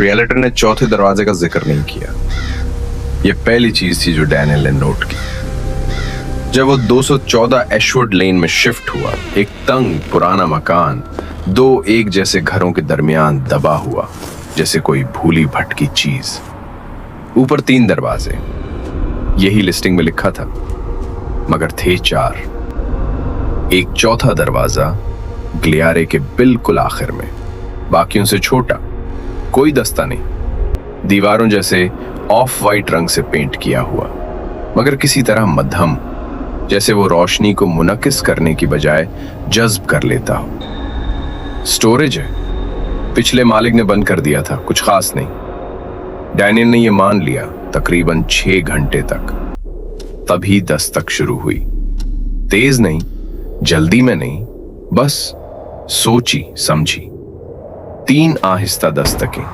रियलिटर ने चौथे दरवाजे का जिक्र नहीं किया। यह पहली चीज थी जो डैनियल ने नोट की। जब वो 214 एशवुड लेन में शिफ्ट हुआ, एक तंग पुराना मकान दो एक जैसे घरों के दरमियान दबा हुआ, जैसे कोई भूली भटकी चीज। ऊपर 3 दरवाजे, यही लिस्टिंग में लिखा था, मगर थे 4। एक चौथा दरवाजा गलियारे के बिल्कुल आखिर में, बाकियों से छोटा, कोई दस्ता नहीं, दीवारों जैसे ऑफ वाइट रंग से पेंट किया हुआ, मगर किसी तरह मध्यम, जैसे वो रोशनी को मुनक्किस करने की बजाय जज्ब कर लेता हो। स्टोरेज है, पिछले मालिक ने बंद कर दिया था, कुछ खास नहीं। डैनियल ने यह मान लिया तकरीबन 6 घंटे तक। तभी दस्तक शुरू हुई, तेज नहीं, जल्दी में नहीं, बस सोची समझी। 3 आहिस्ता दस्तकें,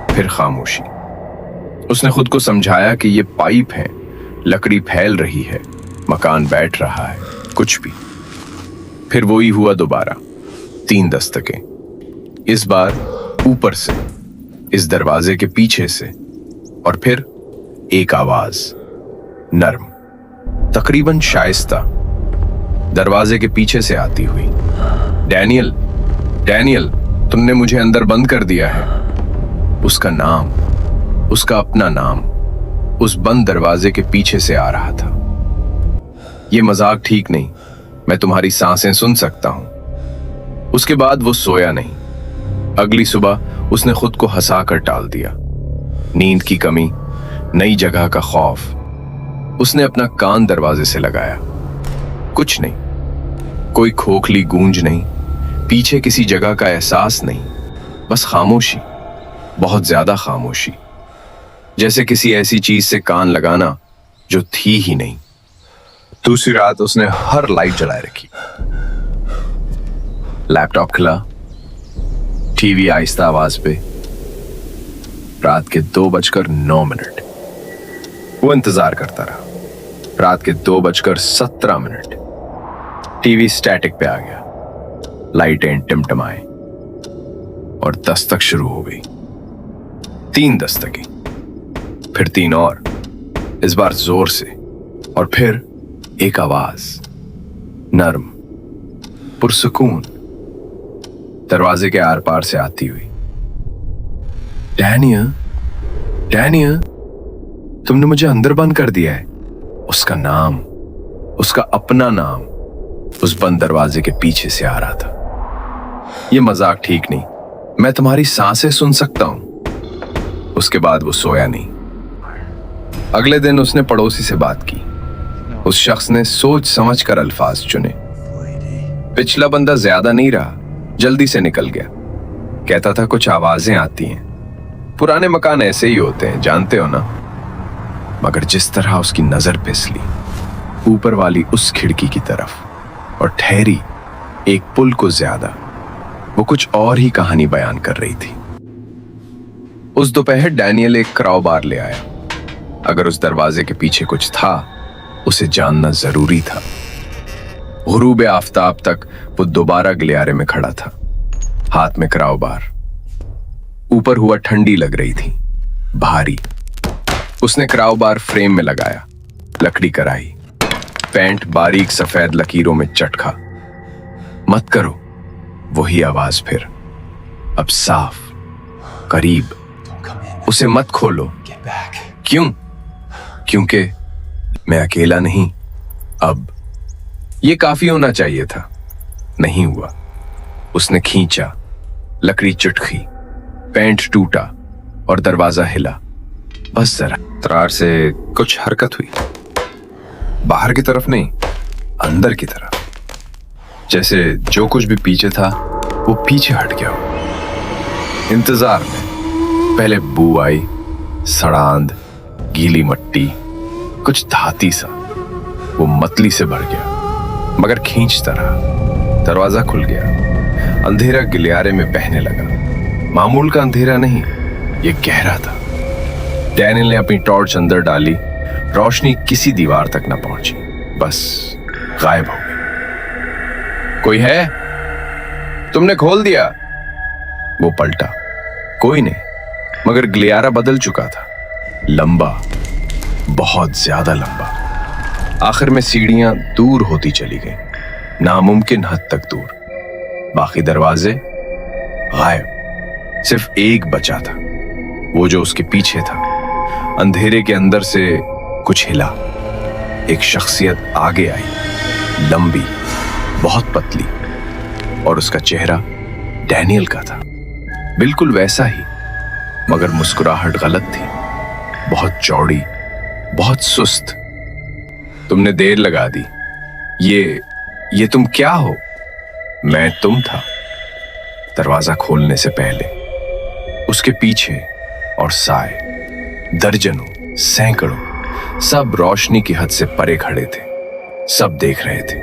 फिर खामोशी। उसने खुद को समझाया कि ये पाइप है, लकड़ी फैल रही है, मकान बैठ रहा है, कुछ भी। फिर वही हुआ दोबारा, 3 दस्तकें, इस बार ऊपर से, इस दरवाजे के पीछे से, और फिर एक आवाज, नर्म, तकरीबन शाइस्ता, दरवाजे के पीछे से आती हुई। डैनियल, डैनियल, तुमने मुझे अंदर बंद कर दिया है। उसका नाम, उसका अपना नाम, उस बंद दरवाजे के पीछे से आ रहा था। ये मजाक ठीक नहीं, मैं तुम्हारी सांसें सुन सकता हूं। उसके बाद वो सोया नहीं। अगली सुबह उसने खुद को हंसाकर टाल दिया। नींद की कमी, नई जगह का खौफ। उसने अपना कान दरवाजे से लगाया, कुछ नहीं, कोई खोखली गूंज नहीं, पीछे किसी जगह का एहसास नहीं, बस खामोशी, बहुत ज्यादा खामोशी, जैसे किसी ऐसी चीज से कान लगाना जो थी ही नहीं। दूसरी रात उसने हर लाइट जलाए रखी, लैपटॉप खुला, टीवी आहिस्ता आवाज पे। रात के 2:09। वो इंतजार करता रहा। रात के 2:17। टीवी स्टैटिक पे आ गया, लाइटें टिमटिमाए और दस्तक शुरू हो गई। 3 दस्तकें, फिर 3 और, इस बार जोर से, और फिर एक आवाज, नर्म, पुरसुकून, दरवाजे के आर पार से आती हुई। डैनियल, डैनियल, तुमने मुझे अंदर बंद कर दिया है। उसका नाम, उसका अपना नाम, उस बंद दरवाजे के पीछे से आ रहा था। ये मजाक ठीक नहीं, मैं तुम्हारी सांसें सुन सकता हूं। उसके बाद वो सोया नहीं। अगले दिन उसने पड़ोसी से बात की। उस शख्स ने सोच समझ कर अल्फाज चुने। पिछला बंदा ज्यादा नहीं रहा, जल्दी से निकल गया। कहता था कुछ आवाजें आती हैं, पुराने मकान ऐसे ही होते हैं, जानते हो ना। मगर जिस तरह उसकी नजर फिसली ऊपर वाली उस खिड़की की तरफ और ठहरी एक पुल को ज्यादा, वो कुछ और ही कहानी बयान कर रही थी। उस दोपहर डैनियल एक क्राउ बार ले आया। अगर उस दरवाजे के पीछे कुछ था, उसे जानना जरूरी था। गुरूब आफताब तक वो दोबारा गलियारे में खड़ा था, हाथ में क्राउ बार। ऊपर हुआ ठंडी लग रही थी, भारी। उसने क्राउ बार फ्रेम में लगाया, लकड़ी कराई, पैंट बारीक सफेद लकीरों में चटका। मत करो, वही आवाज फिर, अब साफ, करीब। उसे मत खोलो। क्यों? क्योंकि मैं अकेला नहीं। अब ये काफी होना चाहिए था, नहीं हुआ। उसने खींचा, लकड़ी चुटकी, पैंट टूटा और दरवाजा हिला। बस जरा तरार से कुछ हरकत हुई, बाहर की तरफ नहीं, अंदर की तरफ, जैसे जो कुछ भी पीछे था वो पीछे हट गया हो। इंतजार में पहले बू आई, सड़ांध, गीली मट्टी, कुछ धाती सा। वो मतली से भर गया, मगर खींचता रहा। दरवाजा खुल गया, अंधेरा गलियारे में बहने लगा। मामूल का अंधेरा नहीं, ये गहरा था। डैनियल ने अपनी टॉर्च अंदर डाली, रोशनी किसी दीवार तक न पहुंची, बस गायब हो गई। कोई है? तुमने खोल दिया। वो पलटा, कोई नहीं। मगर ग्लियारा बदल चुका था, लंबा, बहुत ज्यादा लंबा। आखिर में सीढ़ियां दूर होती चली गईं, नामुमकिन हद तक दूर। बाकी दरवाजे गायब, सिर्फ एक बचा था, वो जो उसके पीछे था। अंधेरे के अंदर से कुछ हिला, एक शख्सियत आगे आई, लंबी, बहुत पतली, और उसका चेहरा डैनियल का था, बिल्कुल वैसा ही, मगर मुस्कुराहट गलत थी, बहुत चौड़ी, बहुत सुस्त। तुमने देर लगा दी, ये तुम क्या हो? मैं तुम था। दरवाजा खोलने से पहले उसके पीछे और साए, दर्जनों, सैकड़ों, सब रोशनी की हद से परे खड़े थे, सब देख रहे थे,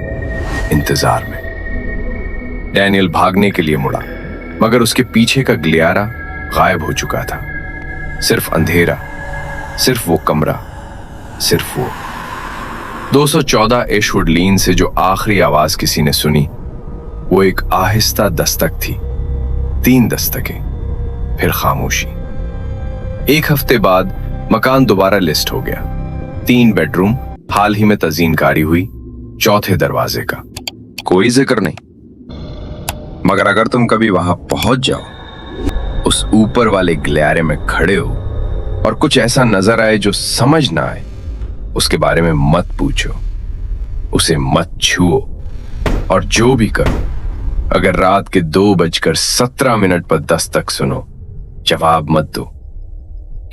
इंतजार में। डैनियल भागने के लिए मुड़ा, मगर उसके पीछे का ग्लियारा गायब हो चुका था। सिर्फ अंधेरा, सिर्फ वो कमरा, सिर्फ वो। 214 एशवुड लेन से जो आखिरी आवाज किसी ने सुनी, वो एक आहिस्ता दस्तक थी। 3 दस्तकें, फिर खामोशी। 1 हफ्ते बाद मकान दोबारा लिस्ट हो गया। 3 बेडरूम, हाल ही में तज़ीनकारी हुई, 4थे दरवाजे का। कोई जिक्र नहीं, मगर अगर तुम कभी वहां पहुंच जाओ, उस ऊपर वाले ग्लियारे में खड़े हो और कुछ ऐसा नजर आए जो समझ ना आए, उसके बारे में मत पूछो, उसे मत छुओ, और जो भी करो, अगर रात के 2:17 पर दस्तक सुनो, जवाब मत दो,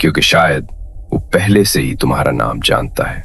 क्योंकि शायद वो पहले से ही तुम्हारा नाम जानता है।